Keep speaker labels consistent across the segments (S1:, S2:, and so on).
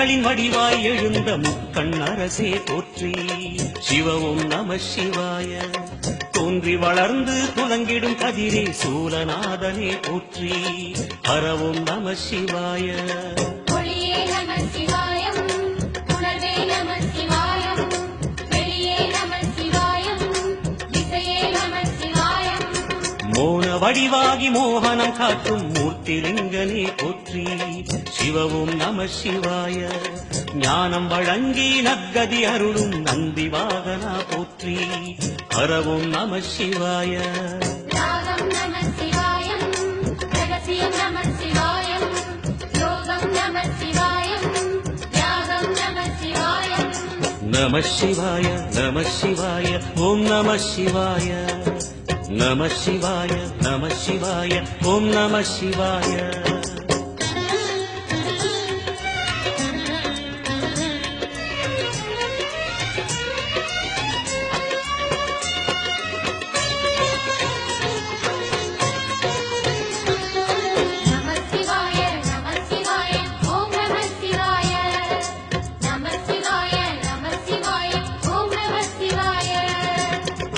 S1: முக்திகளின் வடிவாய் எழுந்த முக்கண் அரசே போற்றி. சிவ ஓம் நம சிவாய. தோன்றி வளர்ந்து துலங்கிடும் கதிரே சூலநாதனே போற்றி. ஹர ஓம் நம சிவாய. மோன வடிவாகி மோகனம் காட்டும் மூர்த்திலிங்கனே போற்றி. சிவ ஓம் நம சிவாய. ஞானம் வழங்கி நற்கதி அருளும் நந்தி வாகனா போற்றி. ஹர ஓம் நம சிவாய. நம சிவாய நம சிவாய ஓம் நம சிவாய. நம சிவாய நம சிவாய ஓம் நம சிவாய.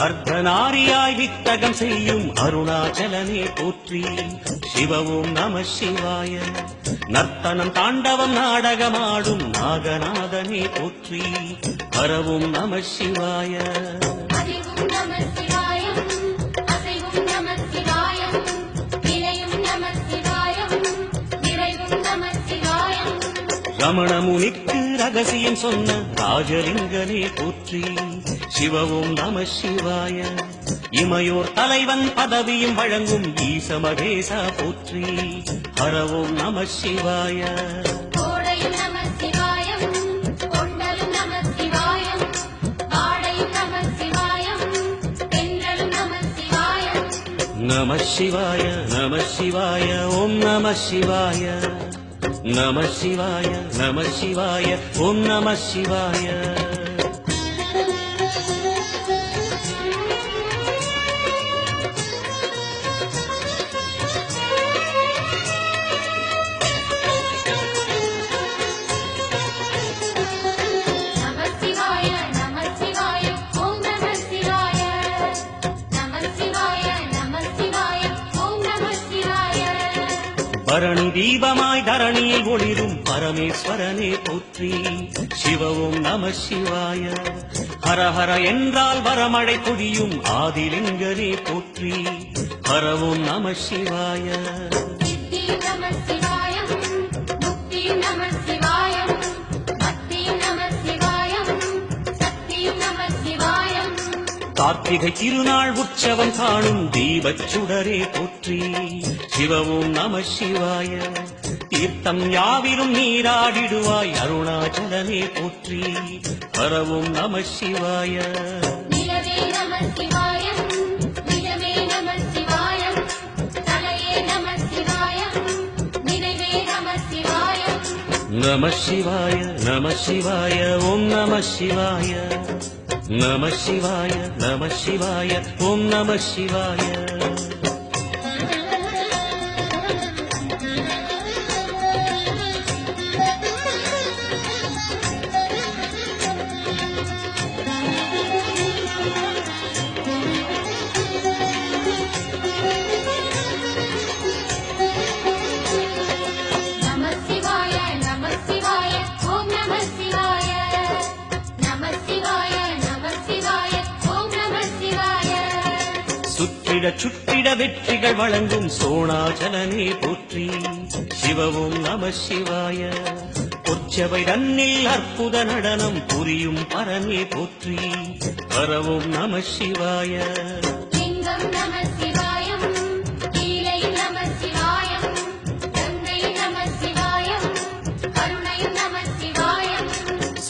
S1: அர்த்தநாரியாய் வித்தகம் செய்யும் அருணாச்சலனே போற்றி. சிவ ஓம் நம சிவாய. நர்த்தனம் தாண்டவம் நாடகமாடும் நாகநாதனே போற்றி. ஹர ஓம் நம சிவாய. ரமண முனிக்கு ரகசியம் சொன்ன ராஜலிங்கனே போற்றி. சிவ ஓம் நம சிவாய. இமையோர் தலைவன் பதவியும் வழங்கும் ஈச மகேசா போற்றி. ஹர ஓம் நம சிவாய. நம சிவாய நம சிவாய ஓம் நம சிவாய. நம சிவாய நம சிவாய ஓம் நம சிவாய. பரணி தீபமாய் தரணியில் ஒளிரும் பரமேஸ்வரனே போற்றி. சிவ ஓம் நம சிவாய. ஹர ஹர என்றால் வரமழை பொழியும் ஆதிலிங்கனே போற்றி. ஹர ஓம் நம சிவாய. கார்த்திகை திருநாள் உற்சவம் காணும் தீபச்சுடரே போற்றி. சிவ ஓம் நம சிவாய. தீர்த்தம் யாவிலும் நீராடிடுவாய் அருணாச்சலனே போற்றி. ஹர ஓம் நம சிவாய. நம சிவாய நம சிவாய ஓம் நம சிவாய. நம சிவாய நம சிவாய ஓம் நம சிவாய. சுற்றிட சுற்றிட வெற்றிகள் வழங்கும் சோணாச்சலனே போற்றி. சிவ ஓம் நம சிவாய. பொற்சபை தன்னில் அற்புத நடனம் புரியும் பரமே போற்றி. ஹர ஓம் நம சிவாய.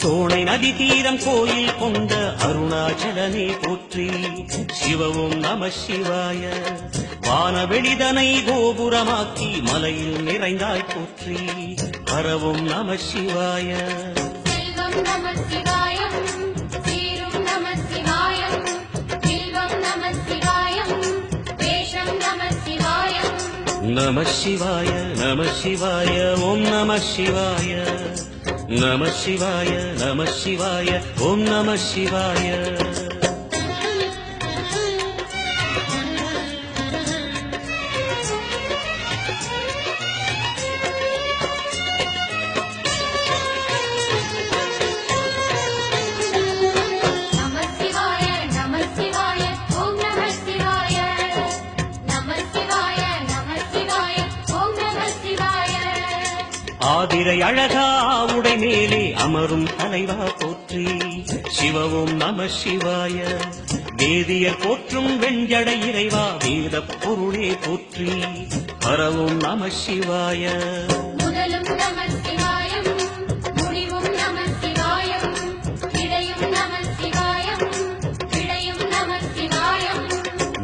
S1: சோனை நதி தீரம் கோயில் கொண்ட அருணாச்சலனே போற்றி. சிவ ஓம் நம சிவாய. வானவெளிதனை கோபுரமாக்கி மலையில் நிறைந்தாய் போற்றி. ஹர ஓம் நம சிவாய. நம சிவாய நம சிவாய ஓம் நம சிவாய. நம சிவாய நம சிவாய ஓம் நம சிவாய. ஆதிரை அழகா உடை மேலே அமரும் தலைவா போற்றி சிவவும் நம சிவாய. வேதியர் போற்றும் வெஞ்சடை இறைவா வேத பொருளே போற்றி பரவும் நம சிவாய.
S2: முதலும் நம சிவாயம், முடிவும் நம சிவாயம், இடையும் நம சிவாயம், இடையும் நம சிவாயம்.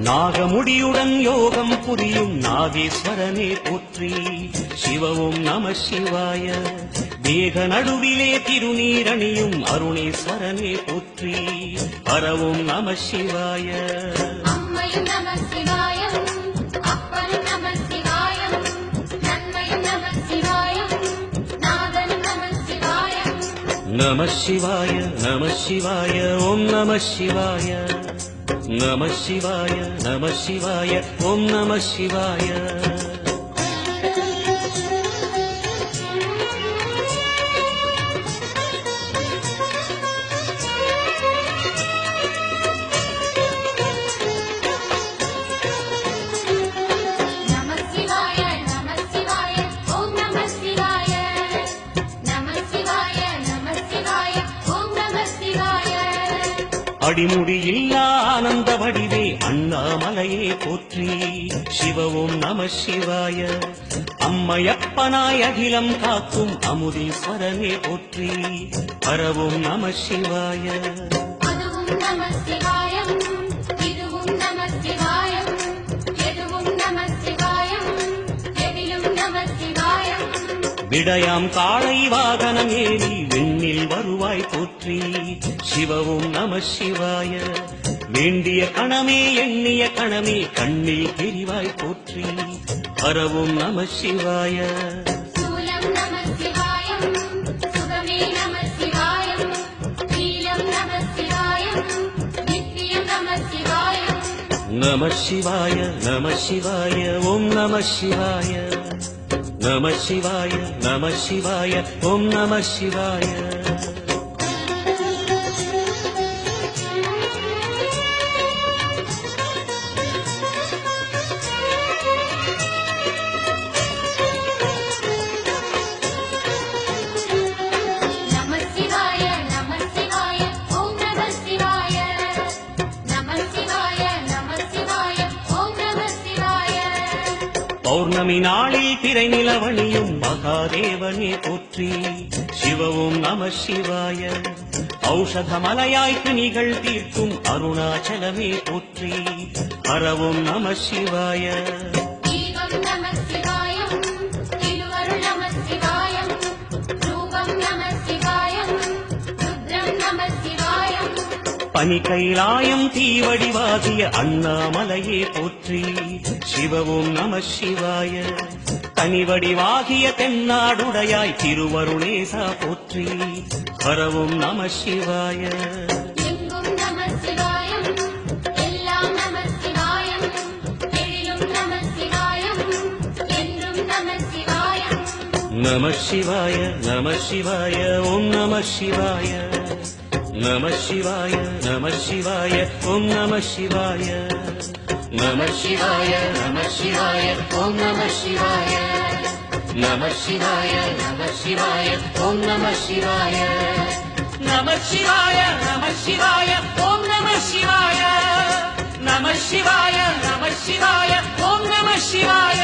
S1: நாகமுடியுடன் யோகம் புரியும் நாகேஸ்வரனே போற்றி சிவவும் நம சிவாய. தேக நடுவிலே திருநீரணியும் அருணேஸ்வரனே போற்றி பரவும் நம சிவாய.
S2: அம்மையும் நம சிவாயம், அப்பனும் நம சிவாயம், நன்மையும் நம சிவாயம், நாதனும் நம சிவாயம்.
S1: நம சிவாய நம சிவாய ஓம் நம சிவாய. நம சிவாய நம சிவாய ஓம் நம சிவாய. அடிமுடியில்லா ஆனந்த வடிவே அண்ணாமலையே போற்றி சிவவும் நம சிவாய. அம்மையப்பனாய் அகிலம் காக்கும் அமுதீஸ்வரனே போற்றி பரவும் நம சிவாய.
S2: அதுவும் நம சிவாயம், இதுவும் நம சிவாயம், எதுவும் நம சிவாயம், எதிலும் நம சிவாயம்.
S1: விடயாம் காளை வாகனம் ஏறி விண்ணில் வருவாய் போற்றி சிவவும் நம சிவாய. வேண்டிய கணமே எண்ணிய கணமே கண்ணில் தெரிவாய் போற்றி பரவும் நம சிவாய.
S2: சூலம் நம சிவாயம், சுகமே நம சிவாயம், நீலம் நம சிவாயம், நித்தியம் நம சிவாயம்.
S1: நம சிவாய நம சிவாய ஓம் நம சிவாய. நம சிவாய நம சிவாய ஓம் நம சிவாய. பௌர்ணமி நாளில் திரை நிலவணியும் மகாதேவனே போற்றி சிவவும் நம சிவாய. ஔஷதமலையாய் துணிகள் தீர்க்கும் அருணாச்சலமே போற்றி பரவும் நம சிவாய.
S2: தீபம் நம சிவாயம், திருவருள் நம சிவாயம், ரூபம் நம சிவாயம், ருத்ரம் நம சிவாயம்.
S1: பனி கைலாயம் தீவடிவாகிய அண்ணாமலையே போற்றி சிவவும் நம சிவாய. தனிவடிவாகிய தென்னாடுடையாய் திருவருணேசா போற்றி பரவும் நம சிவாய.
S2: எங்கும் நம சிவாயம், எல்லாம் நம சிவாயம், எழிலும் நம சிவாயம், என்றும் நம சிவாயம்.
S1: நம சிவாய நம சிவாய ஓம் நம சிவாய. நம சிவாய நம சிவாய ஓம் நம சிவாய. நம சிவாய நம சிவாய ஓம் நம சிவாய. நம சிவாய நம சிவாய ஓம் நம சிவாய. நம சிவாய நம சிவாய ஓம் நம சிவாய. நம சிவாய நம சிவாய ஓம் நம சிவாய.